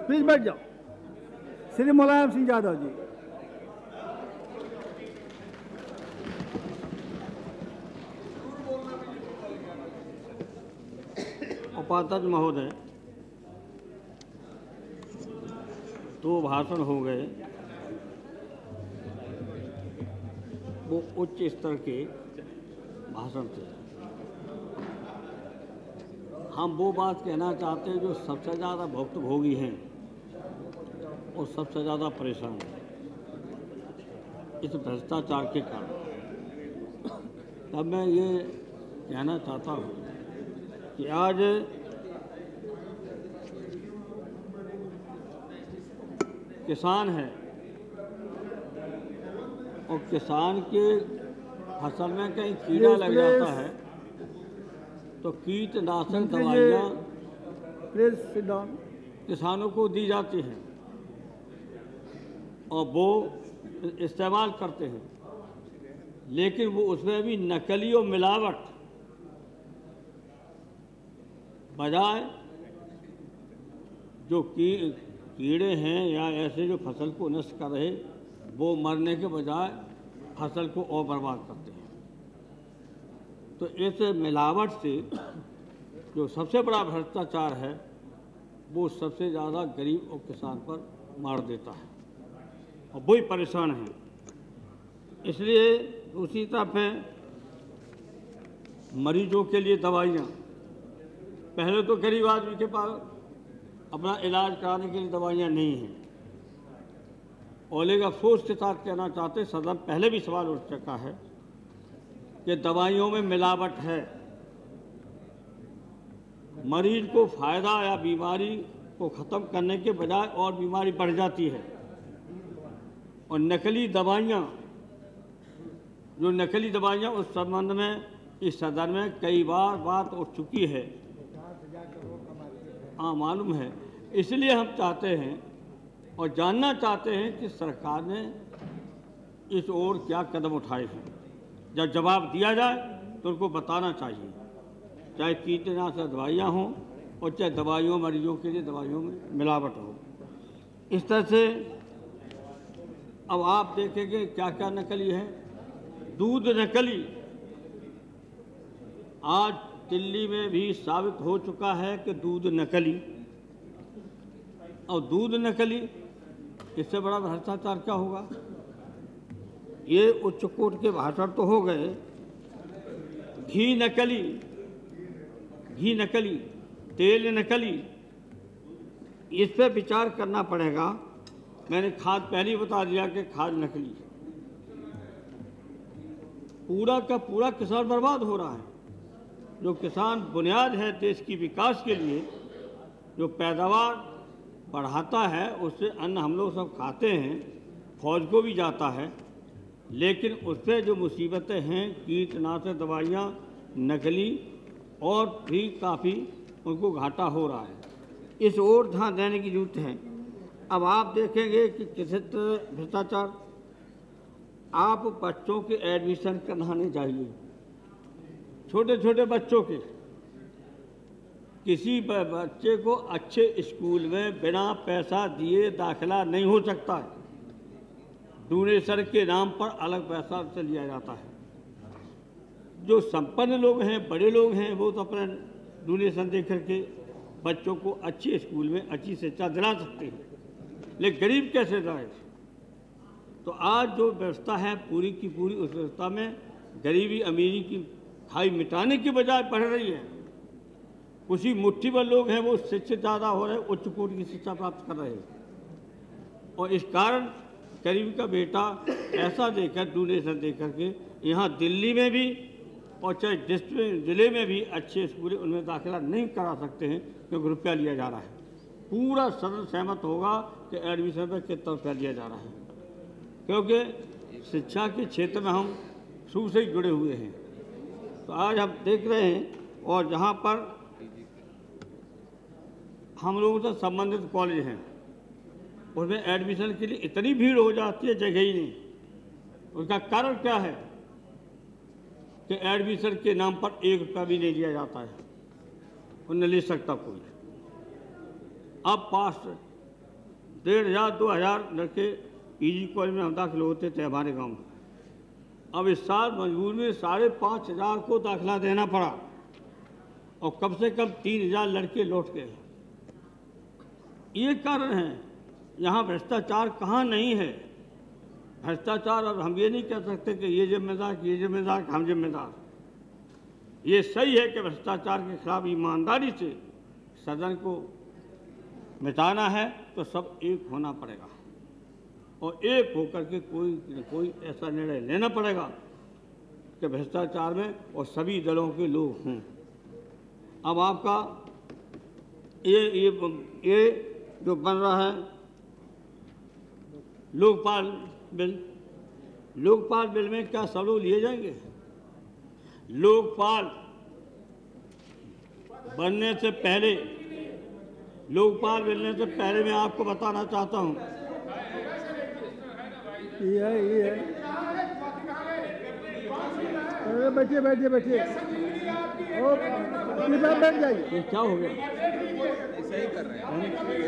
Please बैठ जाओ। श्री मुलायम सिंह यादव जी। उपाध्यक्ष महोदय, दो भाषण हो गए, वो उच्च स्तर के भाषण थे। हम वो बात कहना चाहते हैं जो सबसे ज़्यादा भुक्तभोगी हैं और सबसे ज़्यादा परेशान हैं इस भ्रष्टाचार के कारण। तब मैं ये कहना चाहता हूँ कि आज किसान है और किसान के फसल में कहीं कीड़ा लग जाता है तो कीटनाशक दवाइयाँ किसानों को दी जाती हैं और वो इस्तेमाल करते हैं, लेकिन वो उसमें भी नकली और मिलावट, बजाय जो कीड़े हैं या ऐसे जो फसल को नष्ट कर रहे, वो मरने के बजाय फसल को और बर्बाद करते हैं। तो इस मिलावट से जो सबसे बड़ा भ्रष्टाचार है वो सबसे ज़्यादा गरीब और किसान पर मार देता है और वही परेशान है। इसलिए दूसरी तरफ है मरीजों के लिए दवाइयाँ। पहले तो गरीब आदमी के पास अपना इलाज कराने के लिए दवाइयाँ नहीं हैं। और अफसोस के साथ कहना चाहते, सदन पहले भी सवाल उठ चुका है कि दवाइयों में मिलावट है। मरीज को फायदा या बीमारी को ख़त्म करने के बजाय और बीमारी बढ़ जाती है। और नकली दवाइयाँ, जो नकली दवाइयाँ, उस संबंध में इस सदन में कई बार बात उठ चुकी है, हाँ मालूम है। इसलिए हम चाहते हैं और जानना चाहते हैं कि सरकार ने इस ओर क्या कदम उठाए हैं। जब जवाब दिया जाए तो उनको बताना चाहिए, चाहे कीटनाशक दवाइयाँ हों और चाहे दवाइयों, मरीजों के लिए दवाइयों में मिलावट हो। इस तरह से अब आप देखेंगे क्या क्या नकली है। दूध नकली आज दिल्ली में भी साबित हो चुका है कि दूध नकली, और दूध नकली, इससे बड़ा भ्रष्टाचार क्या होगा। ये उच्च कोर्ट के भाषण तो हो गए। घी नकली, तेल नकली, इस पे विचार करना पड़ेगा। मैंने खाद पहले ही बता दिया कि खाद नकली, पूरा का पूरा किसान बर्बाद हो रहा है। जो किसान बुनियाद है देश की विकास के लिए, जो पैदावार बढ़ाता है, उससे अन्न हम लोग सब खाते हैं, फौज को भी जाता है, लेकिन उससे जो मुसीबतें हैं, कीटनाशक दवाइयाँ नकली, और भी काफ़ी उनको घाटा हो रहा है। इस ओर ध्यान देने की जरूरत है। अब आप देखेंगे कि किस तरह भ्रष्टाचार, आप बच्चों के एडमिशन कराने जाइए, छोटे छोटे बच्चों के, किसी बच्चे को अच्छे स्कूल में बिना पैसा दिए दाखिला नहीं हो सकता है। डोनेशन के नाम पर अलग पैसा से लिया जाता है। जो संपन्न लोग हैं, बड़े लोग हैं, वो तो अपना डोनेशन दे करके बच्चों को अच्छे स्कूल में अच्छी शिक्षा दिला सकते हैं, लेकिन गरीब कैसे जाए। तो आज जो व्यवस्था है पूरी की पूरी, उस व्यवस्था में गरीबी अमीरी की खाई मिटाने की बजाय बढ़ रही है। कुछ ही मुट्ठी भर लोग हैं वो शिक्षित ज़्यादा हो रहे, उच्च कोटि की शिक्षा प्राप्त कर रहे हैं, और इस कारण गरीब का बेटा ऐसा देकर, डोनेशन दे करके, यहाँ दिल्ली में भी और चाहे डिस्ट्रिक्ट जिले में भी अच्छे स्कूल उनमें दाखिला नहीं करा सकते हैं क्योंकि रुपया लिया जा रहा है। पूरा सदन सहमत होगा कि एडमिशन पर कितना रुपया लिया जा रहा है, क्योंकि शिक्षा के क्षेत्र में हम शुरू से ही जुड़े हुए हैं। तो आज हम देख रहे हैं, और जहाँ पर हम लोगों से संबंधित कॉलेज हैं, उसमें एडमिशन के लिए इतनी भीड़ हो जाती है, जगह ही नहीं। उसका कारण क्या है कि एडमिशन के नाम पर 1 रुपया भी नहीं लिया जाता है, और न ले सकता कोई। अब पास 1,500-2,000 लड़के पीजी कॉलेज में हम दाखिल होते थे हमारे गांव में। अब इस साल मजबूरी में 5,500 को दाखिला देना पड़ा और कम से कम 3,000 लड़के लौट गए। ये कारण है, यहाँ भ्रष्टाचार कहाँ नहीं है। भ्रष्टाचार, अब हम ये नहीं कह सकते कि ये जिम्मेदार, ये जिम्मेदार, हम जिम्मेदार। ये सही है कि भ्रष्टाचार के खिलाफ ईमानदारी से सदन को मिटाना है तो सब एक होना पड़ेगा और एक होकर के कोई ऐसा निर्णय लेना पड़ेगा कि भ्रष्टाचार में और सभी दलों के लोग हों। अब आपका ये जो बन रहा है लोकपाल बिल में क्या सब लोग लिए जाएंगे? लोकपाल बनने से पहले, लोकपाल बनने से पहले मैं आपको बताना चाहता हूं, ये अरे बैठिए बैठिए बैठिए, बैठ जाइए। ये क्या हो गया? सही कर रहे हैं, कोई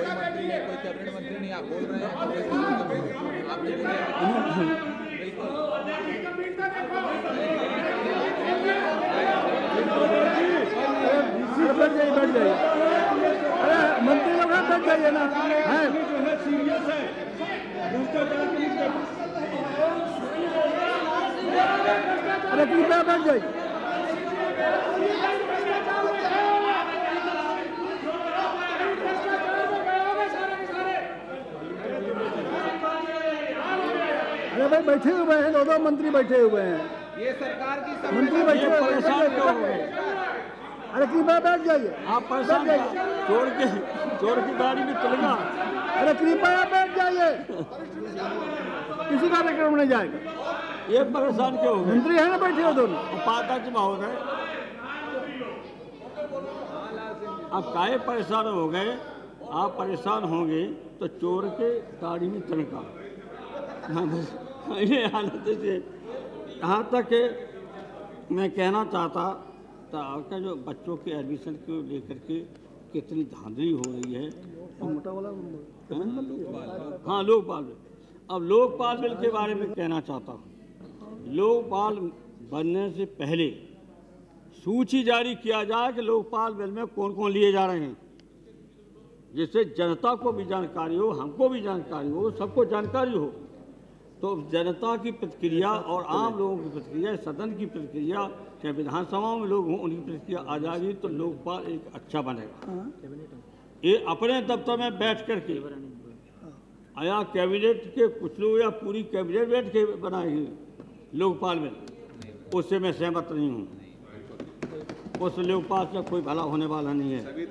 मंत्री है, कोई कैबिनेट मंत्री नहीं, आप बोल रहे हैं, आपने बैठ जाइए। अरे मंत्री लोग हैं, बैठ जाइए ना। है सीरियस है, अरे कृपया बैठ जाइए। अरे भाई बैठे हुए हैं, दो मंत्री बैठे हुए हैं, ये सरकार की मंत्री बैठे हुए हैं। अरे कृपया बैठ जाइए। आप परेशान चोर की गाड़ी में चलेगा। अरे कृपया बैठ जाइए, किसी कार्यक्रम नहीं जाएगा। ये परेशान क्यों हो गए? मंत्री है ना बैठे हो दोनों। उपाध्यक्ष महोदय, अब काहे परेशान हो गए? आप परेशान होंगे तो चोर के गाड़ी में तनका। ये हालत है। यहाँ तक मैं कहना चाहता था आपका जो बच्चों के एडमिशन को लेकर के कितनी धांधली हो रही है। मोटा वाला हाँ, लोकपाल बिल। अब लोकपाल बिल के बारे में कहना चाहता हूँ। लोकपाल बनने से पहले सूची जारी किया जाए कि लोकपाल बिल में कौन कौन लिए जा रहे हैं, जिससे जनता को भी जानकारी हो, हमको भी जानकारी हो, सबको जानकारी हो। तो जनता की प्रतिक्रिया और आम लोगों की प्रतिक्रिया, सदन की प्रतिक्रिया, चाहे विधानसभाओं में लोग हों उनकी प्रतिक्रिया आ जाएगी तो लोकपाल एक अच्छा बनेगा। ये अपने दफ्तर में बैठ करके या कैबिनेट के कुछ लोग या पूरी कैबिनेट बैठ के बनाएगी लोकपाल में, उससे मैं सहमत नहीं हूँ। उस लोकपाल से कोई भला होने वाला नहीं है। सभी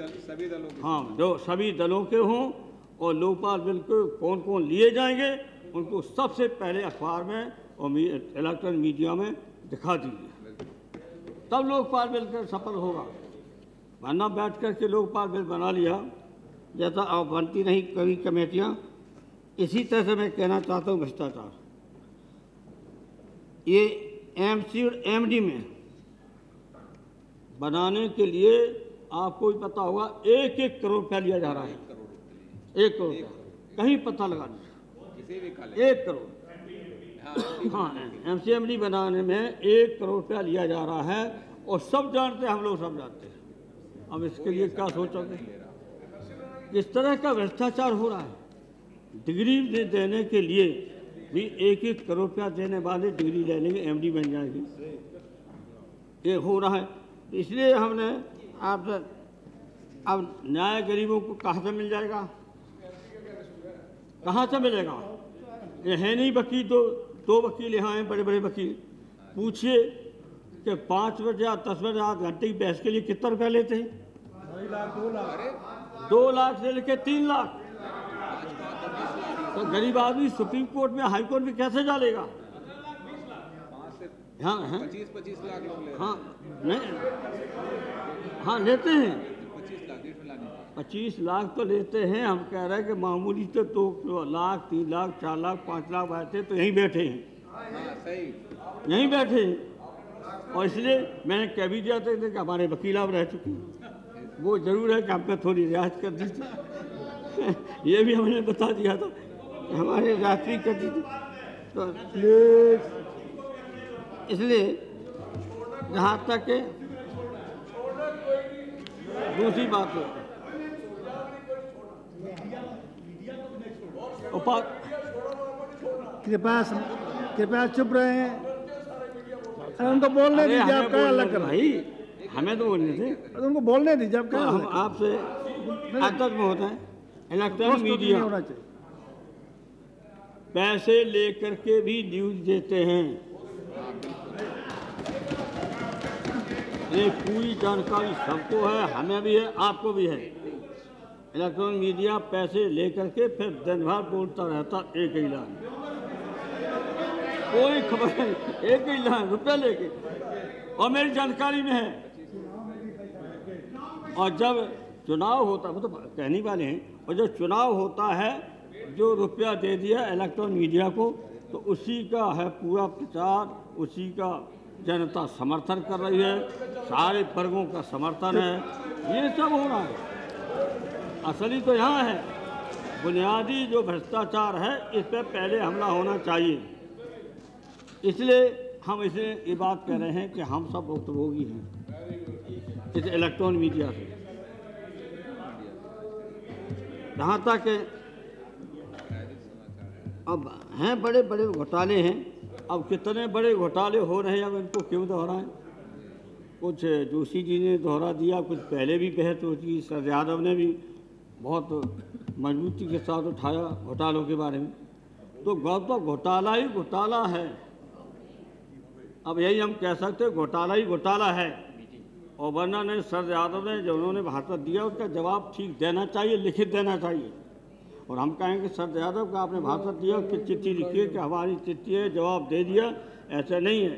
दलों हाँ, जो सभी दलों के हों और लोकपाल बिल को कौन कौन लिए जाएंगे उनको सबसे पहले अखबार में और इलेक्ट्रॉनिक मीडिया में दिखा दीजिए, तब लोकपाल बिल का सफल होगा। वरना बैठ कर के लोकपाल बिल बना लिया जैसा अब बनती नहीं कभी कमेटियाँ। इसी तरह से मैं कहना चाहता हूँ भ्रष्टाचार, ये एमसी और एमडी में बनाने के लिए आपको भी पता होगा 1-1 करोड़ रुपया लिया जा रहा है। 1 करोड़ कहीं पता लगा लीजिए, 1 करोड़। हाँ, एमसीएमडी बनाने में 1 करोड़ रुपया लिया जा रहा है और सब जानते हैं, हम लोग सब जानते हैं। अब इसके लिए क्या सोचोगे? इस तरह का भ्रष्टाचार हो रहा है। डिग्री देने के लिए भी 1-1 करोड़ रुपया देने वाले डिग्री ले लेंगे, एमडी बन जाएंगे। ये हो रहा है। इसलिए हमने आपसे, अब न्याय गरीबों को कहाँ से मिल जाएगा? कहाँ से मिलेगा? ये है नहीं वकील, दो वकील यहाँ हैं, बड़े बड़े वकील। पूछिए कि 5 बजे या 10 बजे 8 घंटे की बहस के लिए कितना रुपया लेते हैं? 2 लाख से लेकर 3 लाख। तो गरीब आदमी सुप्रीम कोर्ट में, हाई कोर्ट में कैसे डालेगा? हाँ, 25 लाख लोग ले, हाँ नहीं, हाँ लेते हैं 25 लाख तो लेते हैं। हम कह रहे हैं कि मामूली तो 2 लाख 3 लाख 4 लाख 5 लाख बैठे तो यहीं बैठे हैं, सही यहीं बैठे हैं। और इसलिए मैंने कह भी दिया था कि हमारे वकील अब रह चुके हैं, वो जरूर है कि हम पे थोड़ी रियायत कर दीजिए। ये भी हमने बता दिया था कि हमारे रात्रि कटी थी। तो प्लीज इसलिए जहाँ तक दूसरी बात है कृपया चुप रहे हैं। उनको बोलने दीजिए, आप क्या अलग कर रहे भाई, हमें तो बोलने थे, हैं? उनको बोलने दीजिए, आप तो क्या हम अलग आपसे आदत में होता है इलेक्ट्रॉनिक नहीं मीडिया होना चाहिए। पैसे लेकर के भी न्यूज देते हैं। ये पूरी जानकारी सबको है, हमें भी है, आपको भी है। इलेक्ट्रॉनिक मीडिया पैसे लेकर के फिर दिन भर बोलता रहता एक ही लाइन, कोई खबर नहीं, एक ही लाइन रुपया लेके, और मेरी जानकारी में है। और जब चुनाव होता, वो तो कहने वाले हैं, और जब चुनाव होता है जो रुपया दे दिया इलेक्ट्रॉनिक मीडिया को, तो उसी का है पूरा प्रचार, उसी का जनता समर्थन कर रही है, सारे वर्गों का समर्थन है, ये सब हो रहा है। असली तो यहाँ है, बुनियादी जो भ्रष्टाचार है इस पर पहले हमला होना चाहिए। इसलिए हम इसे ये बात कह रहे हैं कि हम सब भुक्तभोगी हैं इस इलेक्ट्रॉनिक मीडिया से। जहाँ तक अब हैं बड़े बड़े घोटाले हैं, अब कितने बड़े घोटाले हो रहे हैं, अब इनको क्यों दोहराएं? कुछ जोशी जी ने दोहरा दिया, कुछ पहले भी बहस हो चुकी, शरद यादव ने भी बहुत मजबूती के साथ उठाया घोटालों के बारे में। तो गौरव घोटाला ही घोटाला है, अब यही हम कह सकते हैं, घोटाला ही घोटाला है। और वरना ने शरद यादव ने जो उन्होंने भाषण दिया उसका जवाब ठीक देना चाहिए, लिखित देना चाहिए। और हम कहेंगे शरद यादव का आपने भाषण दिया, उसकी चिट्ठी लिखिए कि हमारी चिट्ठी है, जवाब दे दिया, ऐसा नहीं है।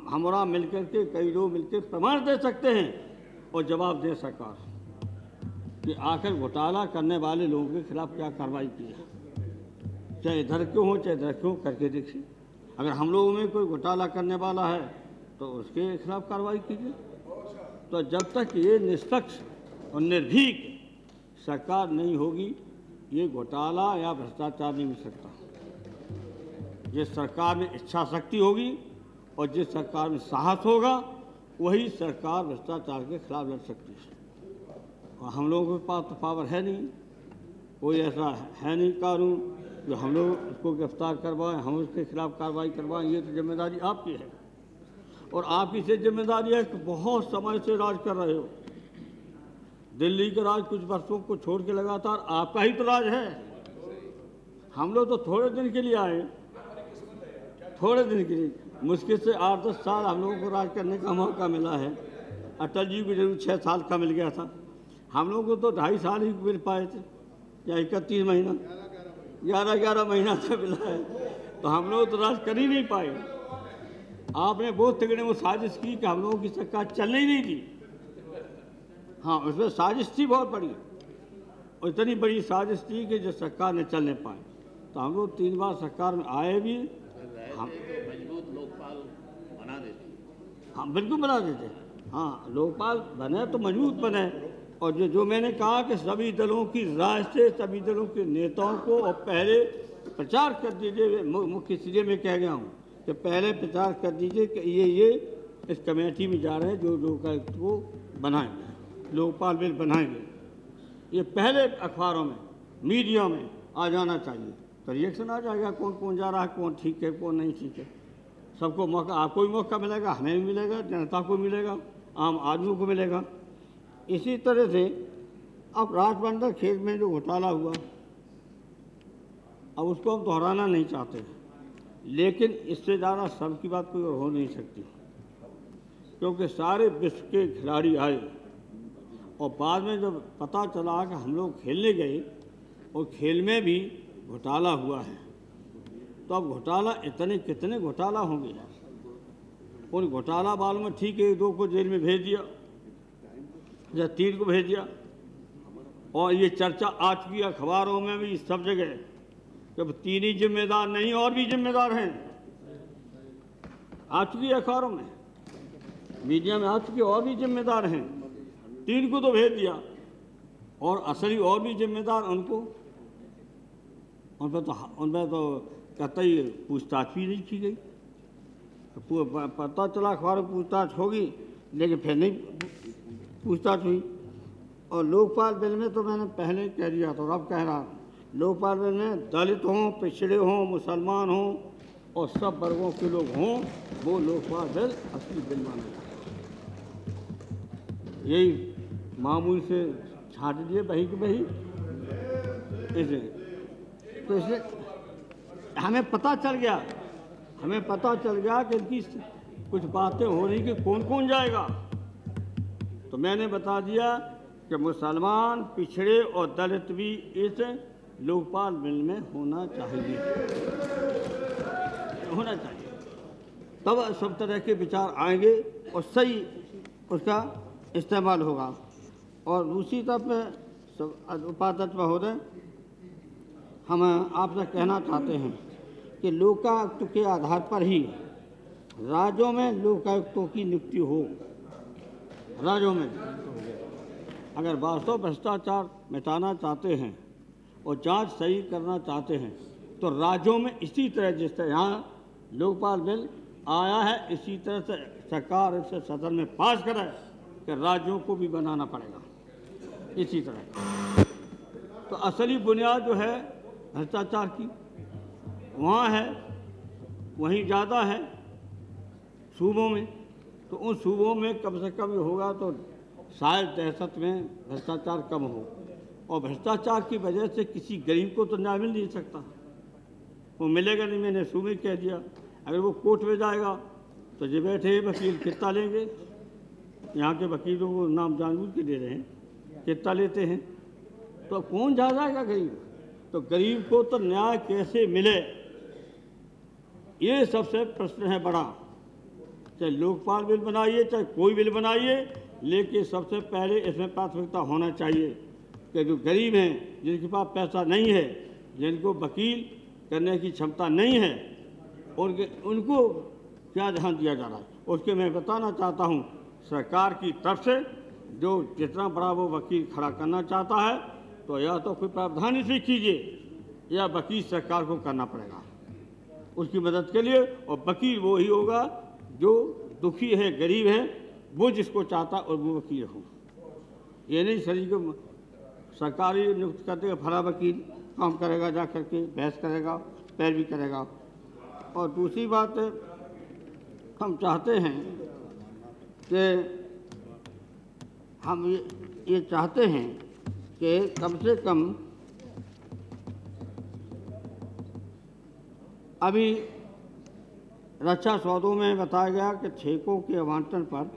हमरा मिलकर के कई लोग मिलकर प्रमाण दे सकते हैं और जवाब दे सरकार कि आखिर घोटाला करने वाले लोगों के खिलाफ क्या कार्रवाई की है, चाहे इधर क्यों हो चाहे इधर क्यों, करके देखिए। अगर हम लोगों में कोई घोटाला करने वाला है तो उसके खिलाफ कार्रवाई कीजिए। तो जब तक ये निष्पक्ष और निर्भीक सरकार नहीं होगी, ये घोटाला या भ्रष्टाचार नहीं मिल सकता। जिस सरकार में इच्छा शक्ति होगी और जिस सरकार में साहस होगा, वही सरकार भ्रष्टाचार के खिलाफ लड़ सकती है। और हम लोगों के पास तो पावर है नहीं, कोई ऐसा है नहीं कानून जो हम लोग उसको गिरफ्तार करवाएं, हम उसके खिलाफ कार्रवाई करवाएं। ये तो जिम्मेदारी आपकी है, और आपकी से जिम्मेदारी है कि बहुत समय से राज कर रहे हो। दिल्ली का राज कुछ वर्षों को छोड़ के लगातार आपका ही तो राज है। हम लोग तो थोड़े दिन के लिए आए, थोड़े दिन के लिए, मुश्किल से 8-10 साल हम लोगों को राज करने का मौका मिला है। अटल जी को जरूर 6 साल का मिल गया था, हम लोगों को तो 2.5 साल ही मिल पाए थे, या 31 महीना, 11 महीना से मिला है। तो हम लोग तो राज कर ही नहीं पाए। आपने बहुत तगड़े वो साजिश की कि हम लोगों की सरकार चलने ही नहीं दी। हाँ, उसमें साजिश थी बहुत बड़ी, और इतनी बड़ी साजिश थी कि जो सरकार ने चल नहीं पाए। तो हम लोग 3 बार सरकार में आए भी, हम मजबूत लोकपाल बना देते। हाँ बिल्कुल बना देते। हाँ, लोकपाल बने तो मजबूत बने। और जो मैंने कहा कि सभी दलों की राय से सभी दलों के नेताओं को और पहले प्रचार कर दीजिए, मुख्य सीधे में कह गया हूँ कि पहले प्रचार कर दीजिए कि ये इस कमेटी में जा रहे हैं जो लोकायुक्त को बनाएंगे, लोकपाल बिल बनाएंगे। ये पहले अखबारों में, मीडिया में आ जाना चाहिए, तो रिएक्शन आ जाएगा कौन कौन जा रहा है, कौन ठीक है कौन नहीं ठीक है। सबको मौका, आपको भी मौका मिलेगा, हमें भी मिलेगा, जनता को मिलेगा, आम आदमी को मिलेगा। इसी तरह से अब राजबंदर खेत में जो घोटाला हुआ, अब उसको हम दोहराना नहीं चाहते, लेकिन इससे ज़्यादा शर्म की बात कोई और हो नहीं सकती, क्योंकि सारे विश्व के खिलाड़ी आए और बाद में जब पता चला कि हम लोग खेलने गए और खेल में भी घोटाला हुआ है, तो अब घोटाला इतने कितने घोटाला होंगे। उन घोटाला वालों में ठीक है 2 को जेल में भेज दिया या 3 को भेज दिया, और ये चर्चा आ चुकी है अखबारों में भी सब जगह, जब 3 ही जिम्मेदार नहीं और भी जिम्मेदार हैं, आ चुकी है अखबारों में, मीडिया में आ चुकी है, और भी जिम्मेदार हैं। 3 को तो भेज दिया, और असली और भी जिम्मेदार उनको, उन पर तो कतई पूछताछ भी नहीं की गई। तो पता चला अखबार में पूछताछ होगी, लेकिन फिर नहीं पूछताछ हुई। और लोकपाल बिल में तो मैंने पहले कह दिया था और अब कह रहा हूँ, लोकपाल बिल में दलित हों, पिछड़े हों, मुसलमान हों और सब वर्गों के लोग हों, वो लोकपाल बिल असली बिल माना जाए। यही मामूली से छाट दिए बही की बही। इसलिए तो इसलिए हमें पता चल गया कि इनकी कुछ बातें हो रही कि कौन कौन जाएगा। तो मैंने बता दिया कि मुसलमान, पिछड़े और दलित भी इस लोकपाल बिल में होना चाहिए। तब सब तरह के विचार आएंगे और सही उसका इस्तेमाल होगा। और दूसरी तरफ उपाध्यक्ष महोदय, हम आपसे कहना चाहते हैं कि लोकायुक्त के आधार पर ही राज्यों में लोकायुक्तों की नियुक्ति हो। राज्यों में अगर वास्तव भ्रष्टाचार मिटाना चाहते हैं और जांच सही करना चाहते हैं तो राज्यों में इसी तरह, जिस तरह यहाँ लोकपाल बिल आया है, इसी तरह से सरकार इसे सदन में पास करे कि राज्यों को भी बनाना पड़ेगा इसी तरह। तो असली बुनियाद जो है भ्रष्टाचार की वहाँ है, वहीं ज़्यादा है सूबों में। तो उन सूबों में कम से कम होगा तो शायद दहशत में भ्रष्टाचार कम हो। और भ्रष्टाचार की वजह से किसी गरीब को तो न्याय मिल नहीं सकता, वो मिलेगा नहीं। मैंने शुरू में कह दिया, अगर वो कोर्ट में जाएगा तो जो बैठे वकील कितना लेंगे, यहाँ के वकीलों को नाम जानबूझ के दे रहे हैं, कितना लेते हैं, तो कौन जा जाएगा गरीब। तो गरीब को तो न्याय कैसे मिले, ये सबसे प्रश्न है बड़ा। चाहे लोकपाल बिल बनाइए, चाहे कोई बिल बनाइए, लेकिन सबसे पहले इसमें प्राथमिकता होना चाहिए कि जो गरीब हैं, जिनके पास पैसा नहीं है, जिनको वकील करने की क्षमता नहीं है, उनको क्या ध्यान दिया जा रहा है। उसके मैं बताना चाहता हूँ, सरकार की तरफ से जो जितना बड़ा वो वकील खड़ा करना चाहता है तो या तो कोई प्रावधान इसमें कीजिए या वकील सरकार को करना पड़ेगा उसकी मदद के लिए। और वकील वो ही होगा जो दुखी है, गरीब है, वो जिसको चाहता और वो वकील हो। ये नहीं सर को सरकारी नियुक्त करते हुए फला वकील काम करेगा, जा करके बहस करेगा, पैरवी करेगा। और दूसरी बात, हम चाहते हैं कि हम ये चाहते हैं कि कम से कम अभी रक्षा सौदों में बताया गया कि ठेकों के आवंटन पर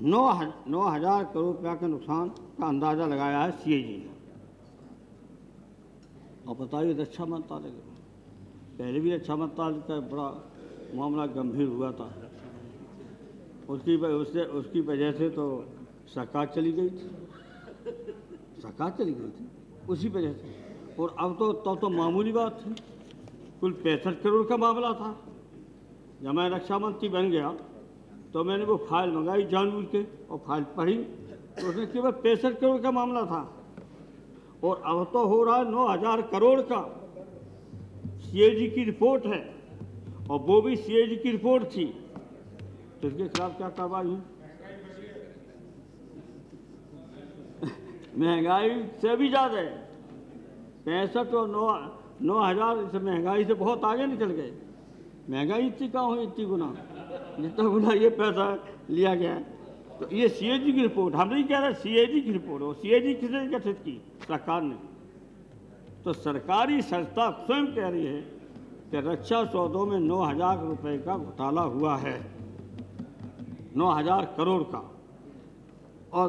9,000 करोड़ रुपया के नुकसान का अंदाज़ा लगाया है सीएजी ने। और बताइए, रक्षा मंत्रालय पहले भी रक्षा मंत्रालय का बड़ा मामला गंभीर हुआ था, उसकी वजह से तो सरकार चली गई थी, उसी वजह से। और अब तो मामूली बात थी, कुल 65 करोड़ का मामला था। जब मैं रक्षा मंत्री बन गया तो मैंने वो फाइल मंगाई जानबूझ के और फाइल पढ़ी तो उसमें केवल 65 करोड़ का मामला था। और अब तो हो रहा है 9,000 करोड़ का। सीएजी की रिपोर्ट है और वो भी सीएजी की रिपोर्ट थी, तो इसके खिलाफ क्या कार्रवाई हुई? महंगाई से भी ज़्यादा है, 65 और 9,000 इस महंगाई से बहुत आगे निकल गए। महंगाई इतनी कहाँ हुई, इतनी गुना, जितना गुना ये पैसा लिया गया है। तो ये सीएजी की रिपोर्ट, हम नहीं कह रहे, सीएजी की रिपोर्ट। और सीएजी किसने गठित की? सरकार ने। तो सरकारी संस्था स्वयं कह रही है कि रक्षा सौदों में 9,000 रुपये का घोटाला हुआ है, 9,000 करोड़ का। और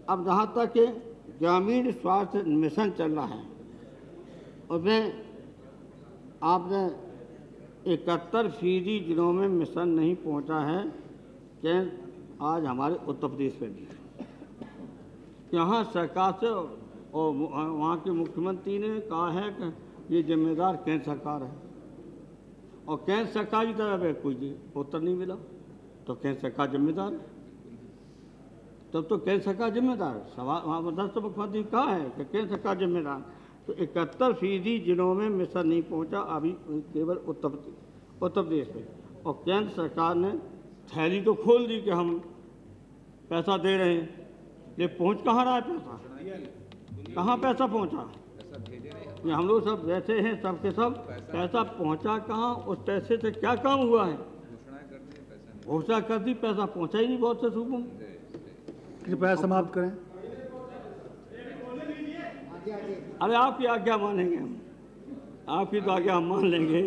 अब जहाँ तक ग्रामीण स्वास्थ्य मिशन चल रहा है, उसमें आपने 71% जिलों में मिशन नहीं पहुँचा है, कि आज हमारे उत्तर प्रदेश में भी यहाँ सरकार से और वहाँ के मुख्यमंत्री ने कहा है कि ये जिम्मेदार केंद्र सरकार है। और केंद्र सरकार की तरफ कोई उत्तर नहीं मिला, तो केंद्र सरकार जिम्मेदार है। तब तो केंद्र सरकार जिम्मेदार है। सवाल वहाँ मदरसा मुख्यमंत्री कहा है कि केंद्र सरकार जिम्मेदार। तो 71% जिलों में मिशन नहीं पहुँचा, अभी केवल उत्तर प्रदेश में। और केंद्र सरकार ने थैली तो खोल दी कि हम पैसा दे रहे हैं, ये पहुँच कहाँ रहा है पैसा? कहाँ पैसा पहुँचा? ये हम लोग सब वैसे हैं, सब के सब पैसा पहुँचा कहाँ? उस पैसे से क्या काम हुआ है? घोषणा कर दी, पैसा पहुँचा ही नहीं बहुत से सूबों में। कृपया समाप्त करें। अरे आपकी आज्ञा मानेंगे हम, आपकी तो आज्ञा हम मान लेंगे।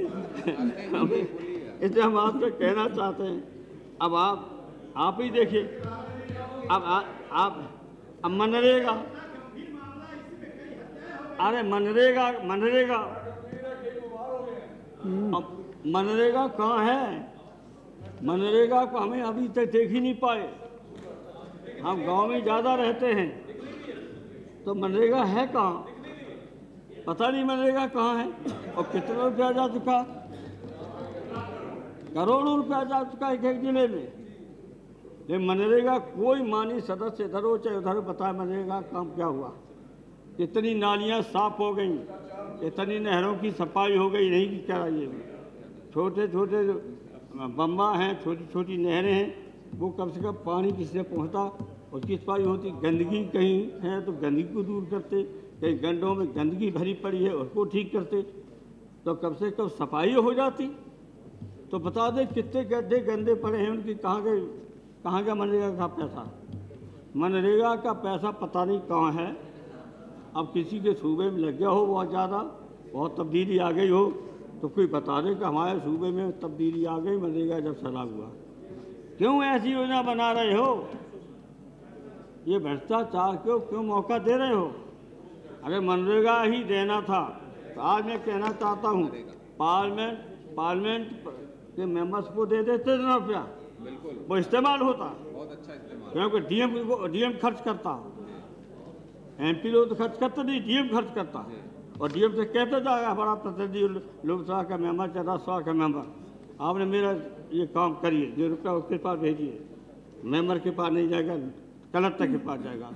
इसलिए हम आपसे कहना चाहते हैं, अब आप ही देखिए, अब मनरेगा, अरे मनरेगा अब मनरेगा कहाँ है? मनरेगा को हमें अभी तक देख ही नहीं पाए। हम गांव में ज़्यादा रहते हैं, तो मनरेगा है कहाँ? पता नहीं मनरेगा कहाँ है। और कितना रुपया जा चुका? करोड़ों रुपया जा चुका एक एक जिले में। लेकिन मनरेगा कोई मानी सदस्य इधर हो चाहे उधर बताए मनरेगा काम क्या हुआ। कितनी नालियाँ साफ हो गई, इतनी नहरों की सफाई हो गई, नहीं कि क्या ये छोटे छोटे जो बम्बा हैं, छोटी छोटी नहरें हैं, वो कम से कम पानी किससे पहुँचता, उसकी सफाई होती। गंदगी कहीं है तो गंदगी को दूर करते, कहीं गड्ढों में गंदगी भरी पड़ी है उसको ठीक करते, तो कम से कम सफाई हो जाती। तो बता दें कितने गड्ढे गंदे पड़े हैं, उनकी कहाँ का मनरेगा का पैसा? मनरेगा का पैसा पता नहीं कहाँ है। अब किसी के सूबे में लग गया हो बहुत ज़्यादा, बहुत तब्दीली आ गई हो, तो कोई बता दे कि हमारे सूबे में तब्दीली आ गई मनरेगा जब से लागू हुआ। क्यों ऐसी योजना बना रहे हो? ये भ्रष्टाचार क्यों मौका दे रहे हो? अगर मनरेगा ही देना था तो आज मैं कहना चाहता हूँ पार्लियामेंट के मेंबर्स को दे देते रुपया, वो इस्तेमाल होता। बहुत अच्छा इस्तेमाल, क्योंकि डीएम खर्च करता, एमपी लोग तो खर्च करते नहीं, डीएम खर्च करता। और डीएम से कहते जाएगा बड़ा प्रतिनिधि लोकसभा का मेंबर चाहे राज्यसभा का मेंबर, आपने मेरा ये काम करिए, जो रुपया उसके पास भेजिए। मेंबर के पास नहीं जाएगा, कलेक्टर के पास जाएगा,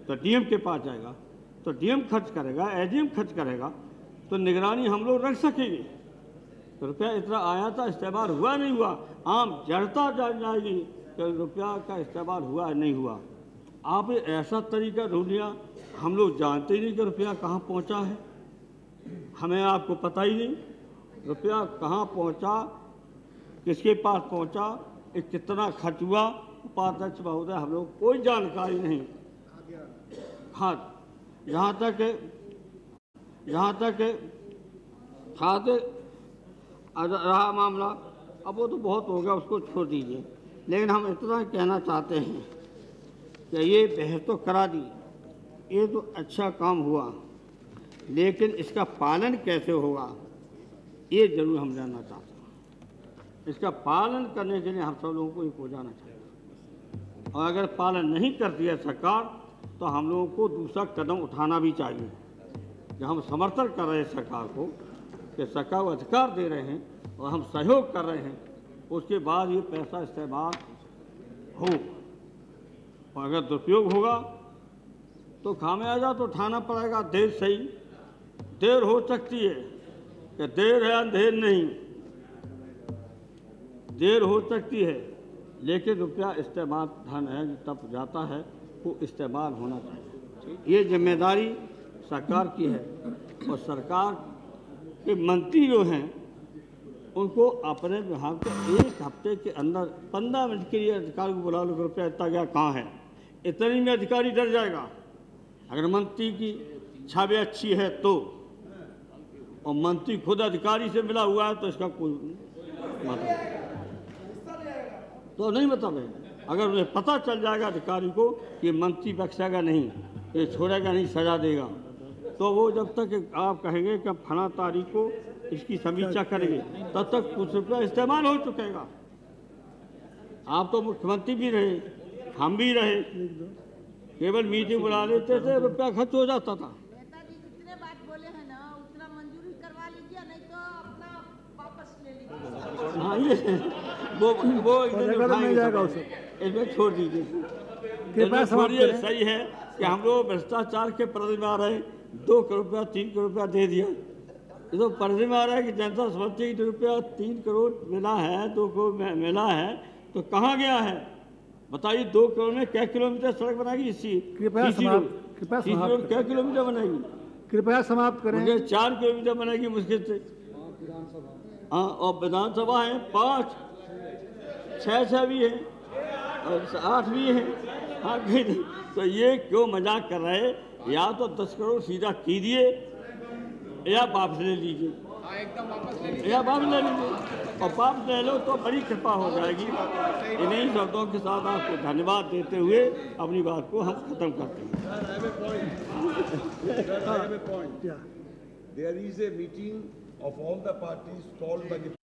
तो डीएम के पास जाएगा, तो डीएम खर्च करेगा, एडीएम खर्च करेगा, तो निगरानी हम लोग रख सकेंगे। तो रुपया इतना आया था, इस्तेमाल हुआ नहीं हुआ, आम जनता जान जाएगी कि रुपया का इस्तेमाल हुआ नहीं हुआ। आप ऐसा तरीका ढूंढ लिया, हम लोग जानते ही नहीं कि रुपया कहाँ पहुँचा है, हमें आपको पता ही नहीं रुपया कहाँ पहुँचा, किसके पास पहुँचा, कितना खर्च हुआ। उपाध्यक्ष महोदय हम लोग कोई जानकारी नहीं। हाँ, जहाँ तक खाते रहा मामला, अब वो तो बहुत हो गया, उसको छोड़ दीजिए। लेकिन हम इतना कहना चाहते हैं कि ये बहस तो करा दी, ये तो अच्छा काम हुआ, लेकिन इसका पालन कैसे होगा ये जरूर हम जानना चाहते हैं। इसका पालन करने के लिए हम सब लोगों को ये को जाना चाहिए, और अगर पालन नहीं करती है सरकार तो हम लोगों को दूसरा कदम उठाना भी चाहिए। जब हम समर्थन कर रहे हैं सरकार को कि सरकार को अधिकार दे रहे हैं और हम सहयोग कर रहे हैं, उसके बाद ये पैसा इस्तेमाल हो, और अगर दुरुपयोग होगा तो खामियाजा तो उठाना पड़ेगा। देर सही, देर हो सकती है कि देर है अंधेर नहीं, देर हो सकती है, लेकिन रुपया इस्तेमाल धन है तब जाता है, वो इस्तेमाल होना चाहिए। ये जिम्मेदारी सरकार की है, और सरकार के मंत्री जो हैं उनको अपने विभाग के एक हफ्ते के अंदर 15 मिनट के लिए अधिकारी को बुला लो, रुपया इतना गया कहाँ है, इतनी में अधिकारी डर जाएगा। अगर मंत्री की छवि अच्छी है तो, और मंत्री खुद अधिकारी से मिला हुआ है तो इसका कोई मतलब तो नहीं मतलब है। अगर उन्हें पता चल जाएगा अधिकारी को कि मंत्री बख्शेगा नहीं, ये छोड़ेगा नहीं, सजा देगा, तो वो जब तक आप कहेंगे कि फला तारीख को इसकी समीक्षा करेंगे, तब तक कुछ रुपया इस्तेमाल हो चुकेगा। आप तो मुख्यमंत्री भी रहे, हम भी रहे, केवल मीटिंग बुला लेते थे, रुपया खर्च हो जाता था। नेताजी जितने बात बोले हैं ना उतना मंजूरी करवा लीजिए, नहीं तो अपना वापस ले लीजिए। हाँ, ये वो नहीं जाएगा उसे, इसमें छोड़ दीजिए। कृपया समाप्त छोड़िए, करें। सही है कि हम लोग भ्रष्टाचार के पर्दे में आ रहे हैं, 2 करोड़ रुपया 3 करोड़ रुपया दे दिया। ये तो पर्दे में आ रहा है कि जनता समझती है कि रुपया 3 करोड़ मिला है, 2 करोड़ मिला है, तो कहाँ गया है बताइए। 2 करोड़ में क्या किलोमीटर सड़क बनाएगी? कृपया समाप्त क्या किलोमीटर बनाएगी? कृपया समाप्त करें। मुझे 4 किलोमीटर बनाएगी मुश्किल से। हाँ, और विधानसभा है 5, 6 भी है और 8 भी है। हाँ, तो ये क्यों मजाक कर रहे हैं? या तो 10 करोड़ सीधा कीजिए या वापस ले लीजिए, एकदम वापस ले लीजिए। या वापस ले लीजिए, और वापस ले लो तो बड़ी कृपा हो जाएगी। इन्हीं शब्दों के साथ आपको धन्यवाद देते हुए अपनी बात को हम खत्म करते हैं। Yeah. There is a meeting of all the parties called by the